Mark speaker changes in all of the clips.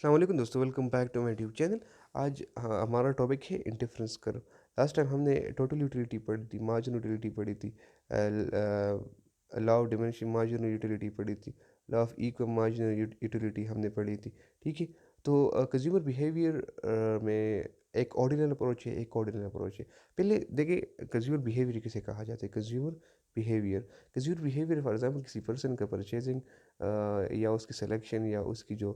Speaker 1: अस्सलाम वालेकुम दोस्तों, welcome back to my YouTube channel. आज हमारा टॉपिक है इंडिफरेंस कर्व। लास्ट टाइम हमने टोटल यूटिलिटी पढ़ी थी, मार्जिनल यूटिलिटी पढ़ी थी, law of diminishing marginal utility पढ़ी थी, law of equal marginal utility हमने पढ़ी थी। ठीक है। तो कंज्यूमर बिहेवियर में एक ऑर्डिनल अप्रोच है, एक ऑर्डिनल अप्रोच है। पहले देखिए कंज्यूमर बिहेवियर किसे कहा जाता है। कंज्यूमर बिहेवियर फॉर एग्जांपल किसी पर्सन का परचेजिंग या उसकी सिलेक्शन या उसकी जो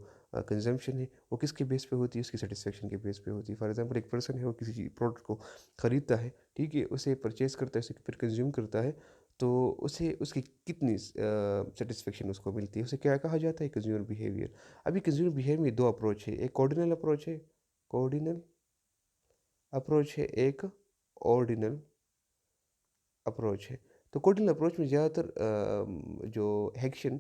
Speaker 1: कंजम्पशन है वो किसके बेस पे होती है, उसकी सेटिस्फेक्शन के बेस पे होती है। फॉर एग्जांपल एक पर्सन है, वो किसी प्रोडक्ट को ख़रीदता है, ठीक है, उसे परचेज करता है, उसे फिर कंज्यूम करता है, तो उसे उसकी कितनी सेटिस्फेक्शन उसको मिलती है, उसे क्या कहा जाता है, कंज्यूमर बिहेवियर। अभी कंज्यूमर बिहेवियर में दो अप्रोच है, एक कोऑर्डिनल अप्रोच है, एक ऑर्डिनल अप्रोच है। तो कोडिंग अप्रोच में ज़्यादातर जो हेक्शन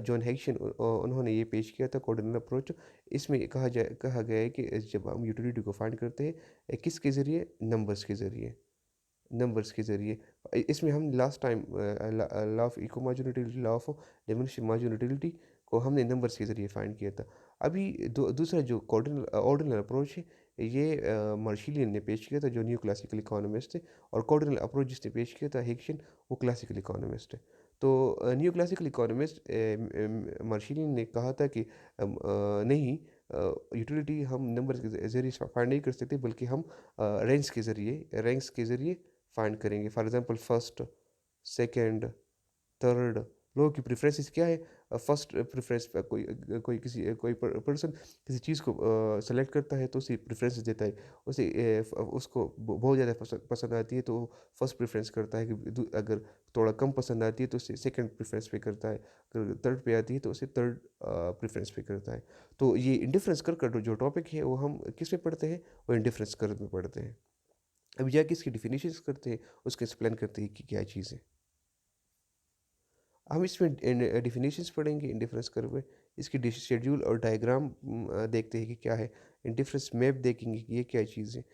Speaker 1: जॉन हेक्शन उन्होंने ये पेश किया था कोडिंग अप्रोच। इसमें कहा गया है कि जब हम यूटिलिटी को फाइंड करते हैं किसके ज़रिए, नंबर्स के ज़रिए। इसमें हम last time law of equi marginality, law of diminishing marginality को हमने नंबर्स के ज़रिए फाइंड किया था। अभी दूसरा जो ऑर्डिनल अप्रोच है, ये मार्शिलियन ने पेश किया था, जो न्यू क्लासिकल इकोनॉमिस्ट थे। और कोऑर्डिनल अप्रोच जिसने पेश किया था, हिक्सन, वो क्लासिकल इकोनॉमिस्ट है। तो न्यू क्लासिकल इकोनॉमिस्ट मार्शिलियन ने कहा था कि नहीं, यूटिलिटी हम नंबर्स के ज़रिए फाइंड नहीं कर सकते, बल्कि हम रैंक्स के ज़रिए फाइंड करेंगे। For example first, second, third, लोगों की प्रेफरेंसेस क्या है। फर्स्ट प्रेफरेंस पे कोई पर्सन किसी चीज़ को सेलेक्ट करता है तो उसे प्रेफरेंसेस देता है। उसको बहुत ज़्यादा पसंद आती है तो फर्स्ट प्रेफरेंस करता है कि अगर थोड़ा कम पसंद आती है तो उसे सेकंड प्रेफरेंस पे करता है। अगर थर्ड पे आती है तो उसे थर्ड प्रेफरेंस पे करता है। तो ये इंडिफरेंस कर का जो टॉपिक है वो हम किस में पढ़ते हैं, वो इंडिफरेंस कर में पढ़ते हैं। अभी जाके इसकी डेफिनेशंस करते हैं, उसको एक्सप्लेन करते हैं कि क्या चीज़ है। हम इसमें डेफिनेशंस पढ़ेंगे इंडिफरेंस कर्व में। इसकी शेड्यूल और डायग्राम देखते हैं कि क्या है। इंडिफरेंस मैप देखेंगे कि ये क्या चीज़ है।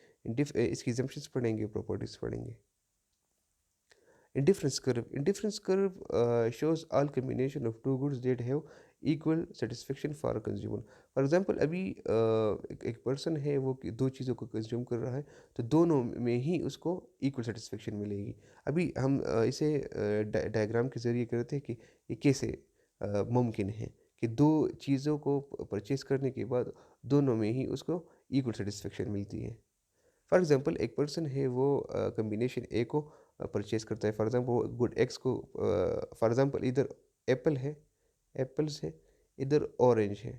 Speaker 1: इसकी एग्जम्पशंस पढ़ेंगे, प्रॉपर्टीज पढ़ेंगे। Indifference curve shows all combination of two goods that have equal satisfaction for a consumer. For example अभी एक पर्सन है, वो दो चीज़ों को कंज्यूम कर रहा है, तो दोनों में ही उसको इक्वल सेटिस्फेक्शन मिलेगी। अभी हम इसे डायग्राम के ज़रिए करते हैं कि ये कैसे मुमकिन है कि दो चीज़ों को परचेज करने के बाद दोनों में ही उसको इक्वल सेटिस्फेक्शन मिलती है। फॉर एग्जांपल एक पर्सन है, वो कॉम्बिनेशन ए को परचेज़ करता है। फॉर एग्जांपल वो गुड एक्स को, फॉर एग्जांपल इधर एप्पल है, एप्पल्स है, इधर ऑरेंज है,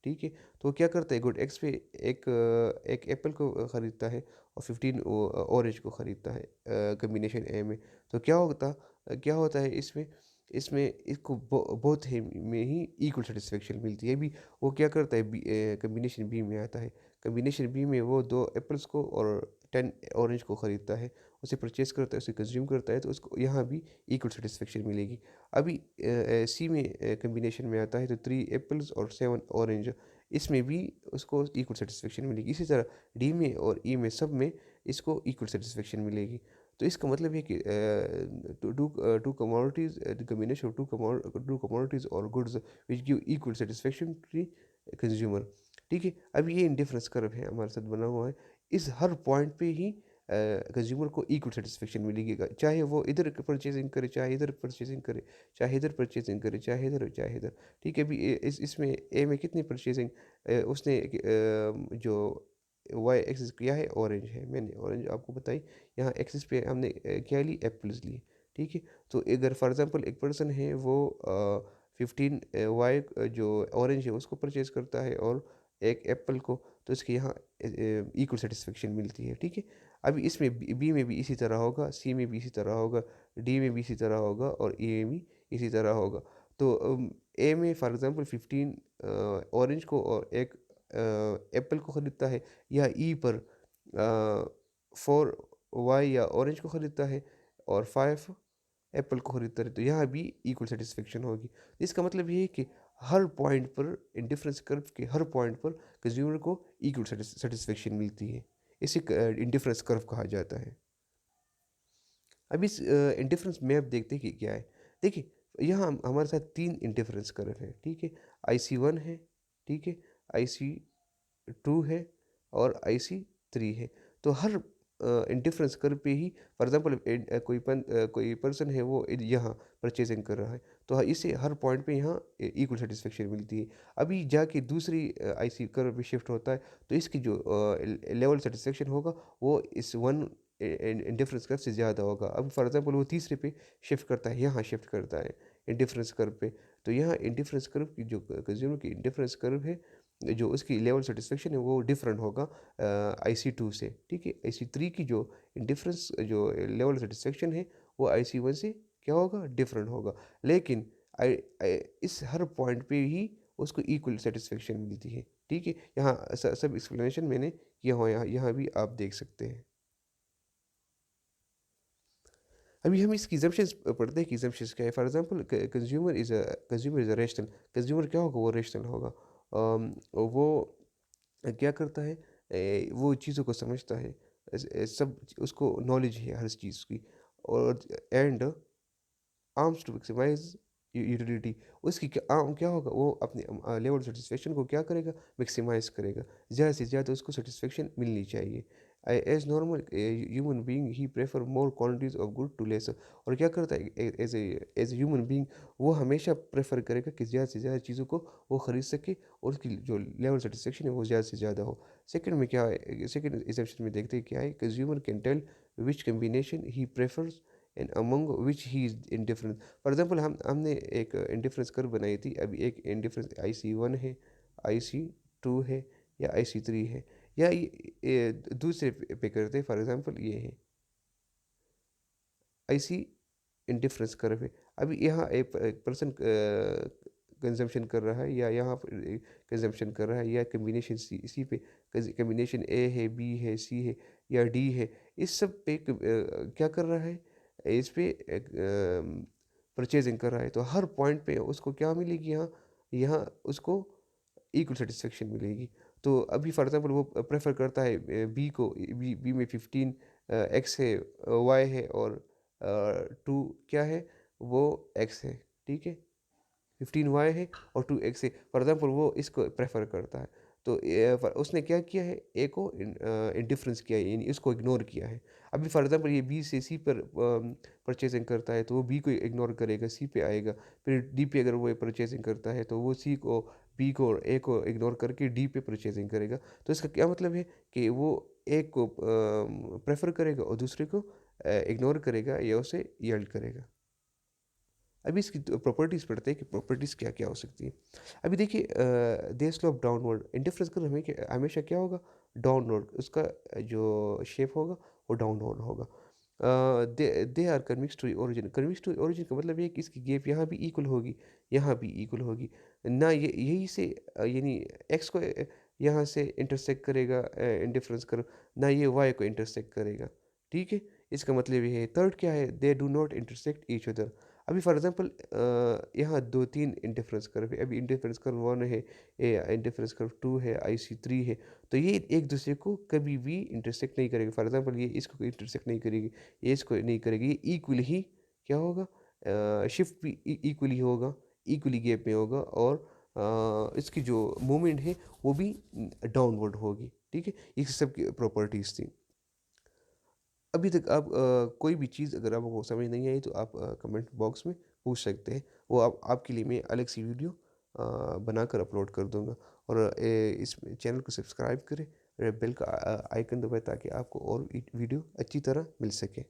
Speaker 1: ठीक है। तो वो क्या करता है, गुड एक्स पे एक एप्पल को ख़रीदता है और 15 ऑरेंज को ख़रीदता है कॉम्बिनेशन ए में। तो क्या होता है इसमें, इसको बोथ है में ही इक्वल सेटिस्फेक्शन मिलती है। अभी वो क्या करता है, कॉम्बिनेशन बी में आता है। कॉम्बिनेशन बी में वो 2 एप्पल्स को और 10 ऑरेंज को ख़रीदता है, उसे परचेज़ करता है, उसे कंज़्यूम करता है, तो उसको यहाँ भी इक्वल सैटिस्फैक्शन मिलेगी। अभी सी में कॉम्बिनेशन में आता है तो 3 एप्पल्स और 7 ऑरेंज, इसमें भी उसको इक्वल सैटिस्फैक्शन मिलेगी। इसी तरह डी में और ई में, सब में इसको इक्वल सैटिस्फैक्शन मिलेगी। तो इसका मतलब है कि two commodities, the combination of two commodities और goods which give equal satisfaction to the consumer. ठीक है। अब ये इंडिफरेंस कर्व है हमारे साथ बना हुआ है। इस हर पॉइंट पे ही कंज्यूमर को इक्वल सेटिस्फेक्शन मिलेगी, चाहे वो इधर परचेजिंग करे, चाहे इधर परचेजिंग करे, चाहे इधर परचेजिंग करे, चाहे इधर। ठीक है। अभी इसमें ए में कितनी परचेजिंग, उसने जो वाई एक्सिस किया है, ऑरेंज है, मैंने ऑरेंज आपको बताई। यहाँ एक्सिस पे हमने क्या ली, एप्पल्स लिए। ठीक है। तो अगर फॉर एग्जांपल एक पर्सन है, वो 15 वाई जो ऑरेंज है उसको परचेज करता है और एक एप्पल को, तो इसके यहाँ इक्वल सेटिस्फेक्शन मिलती है। ठीक है। अभी इसमें बी में भी इसी तरह होगा, सी में भी इसी तरह होगा, डी में भी इसी तरह होगा और ए में भी इसी तरह होगा। तो ए में फॉर एग्जांपल 15 ऑरेंज को और एक एप्पल को ख़रीदता है, या ई पर 4 वाई या ऑरेंज को ख़रीदता है और 5 एप्पल को ख़रीदता है, तो यहाँ भी इक्वल सेटिस्फेक्शन होगी। इसका मतलब ये है कि हर पॉइंट पर, इंडिफरेंस कर्व के हर पॉइंट पर कंज्यूमर को इक्वल सेटिस्फेक्शन मिलती है। इसे इंडिफरेंस कर्व कहा जाता है। अब इस इंडिफरेंस मैप देखते हैं कि क्या है। देखिए, यहाँ हमारे साथ 3 इंडिफरेंस कर्व है, ठीक है। IC1 है, ठीक है, IC2 है और IC3 है। तो हर इंडिफरेंस कर्व पे ही फॉर एग्ज़ाम्पल कोई पर्सन है वो यहाँ परचेज़िंग कर रहा है, तो इसे हर पॉइंट पे यहाँ इक्वल सैटिस्फैक्शन मिलती है। अभी जाके दूसरी IC कर्व पे शिफ्ट होता है, तो इसकी जो लेवल सैटिस्फैक्शन होगा वो इस वन इंडिफरेंस कर्व से ज़्यादा होगा। अब फॉर एग्ज़ाम्पल वो तीसरे पे शिफ्ट करता है, यहाँ शिफ्ट करता है इंडिफरेंस कर्व पे, तो यहाँ इंडिफरेंस कर्व की जो कंज़्यूमर की इंडिफरेंस कर्व है, जो उसकी लेवल सैटिस्फैक्शन है वो डिफरेंट होगा IC2 से, ठीक है? IC3 की जो डिफरेंस जो लेवल सैटिस्फैक्शन है वो IC1 से क्या होगा? डिफरेंट होगा। लेकिन आई आई इस हर पॉइंट पे ही उसको इक्वल सैटिस्फैक्शन मिलती है, ठीक है? यहाँ सब एक्सप्लेनेशन मैंने किया हुआ है, यहाँ यहाँ भी आप देख सकते हैं। अभी हम इसकी assumptions पढ़ते हैं कि assumptions क्या है। For example consumer is a rational, consumer क्या होगा? वो रैशनल होगा। वो क्या करता है, वो चीज़ों को समझता है, सब उसको नॉलेज है हर चीज़ की, और and aims to maximize utility, उसकी क्या होगा, वो अपने लेवल सैटिस्फैक्शन को क्या करेगा, मैक्सिमाइज़ करेगा, ज़्यादा से ज़्यादा उसको सैटिस्फैक्शन मिलनी चाहिए। As normal human being he prefer more quantities of good to less, और क्या करता है एज ए ह्यूमन बीइंग, वो हमेशा प्रेफर करेगा कि ज़्यादा से ज़्यादा चीज़ों को वो खरीद सके और उसकी जो लेवल सैटिस्फैक्शन है वो ज़्यादा से ज़्यादा हो। सेकंड में क्या है, सेकंड एग्जाम्पशन में देखते हैं क्या है, consumer can tell which combination he prefers and among which he is indifferent. For example हमने एक इंडिफरेंस कर्व बनाई थी, अभी एक इंडिफरेंस IC1 है, IC2 है या IC3 है, या ये दूसरे पे करते हैं, फॉर एग्जांपल ये है IC इंडिफरेंस कर्व है। अभी यहाँ एक पर्सन कंजम्पशन कर रहा है, या यहाँ पर कंजम्पशन कर रहा है, या कम्बिनेशन सी इसी पे कम्बिनेशन ए है, बी है, सी है या डी है, इस सब पे क्या कर रहा है, इस पे परचेजिंग कर रहा है, तो हर पॉइंट पे उसको क्या मिलेगी, यहाँ यहाँ उसको इक्वल सैटिस्फैक्शन मिलेगी। तो अभी फॉर एग्जांपल वो प्रेफर करता है बी को, बी में 15 एक्स है, वाई है, और 2 क्या है, वो एक्स है, ठीक है? 15 वाई है और 2 एक्स है, फॉर एग्जांपल वो इसको प्रेफर करता है। तो उसने क्या किया है, ए को इंडिफरेंस किया है, यानी इसको इग्नोर किया है। अभी फॉर एग्जांपल ये बी से सी पर परचेजिंग करता है, तो वो बी को इग्नोर करेगा, सी पे आएगा। फिर डी पे अगर वो परचेजिंग करता है, तो वो सी को, बी को और ए को इग्नोर करके डी पे परचेजिंग करेगा। तो इसका क्या मतलब है कि वो एक को प्रेफर करेगा और दूसरे को इग्नोर करेगा या उसे यील्ड करेगा। अभी इसकी प्रॉपर्टीज़ पढ़ते हैं कि प्रॉपर्टीज़ क्या-क्या हो सकती है। अभी देखिए दे स्लोप डाउनवर्ड, इंडिफरेंस कर्व हमेशा क्या होगा, डाउनवर्ड, उसका जो शेप होगा वो डाउनवर्ड होगा। They they are convex to origin, convex to origin का मतलब ये है कि इसकी गैप यहाँ भी इक्वल होगी, यहाँ भी इक्वल होगी। ना ये यहीं से यानी एक्स को यहाँ से इंटरसेक्ट करेगा इंडिफरेंस कर्व, ना ये वाई को इंटरसेक्ट करेगा, ठीक है? इसका मतलब ये है। थर्ड क्या है, they do not intersect each other. अभी फॉर एग्जांपल यहाँ 2-3 इंडिफरेंस कर्व है। अभी इंडिफरेंस कर्व 1 है, इंडिफरेंस कर्व 2 है, IC3 है। तो ये एक दूसरे को कभी भी इंटरसेक्ट नहीं करेगा। फॉर एग्जांपल ये इसको इंटरसेक्ट नहीं करेगी, ये इसको नहीं करेगी। ये इक्वली ही क्या होगा, शिफ्ट भी इक्वली होगा, इक्वली गैप में होगा, और इसकी जो मूवमेंट है वो भी डाउनवर्ड होगी, ठीक है? ये सब की प्रॉपर्टीज़ थी। अभी तक आप कोई भी चीज़ अगर आपको समझ नहीं आई, तो आप कमेंट बॉक्स में पूछ सकते हैं। वो आपके लिए मैं अलग सी वीडियो बनाकर अपलोड कर दूँगा, और इस चैनल को सब्सक्राइब करें और बेल का आइकन दबाएँ ताकि आपको और वीडियो अच्छी तरह मिल सके।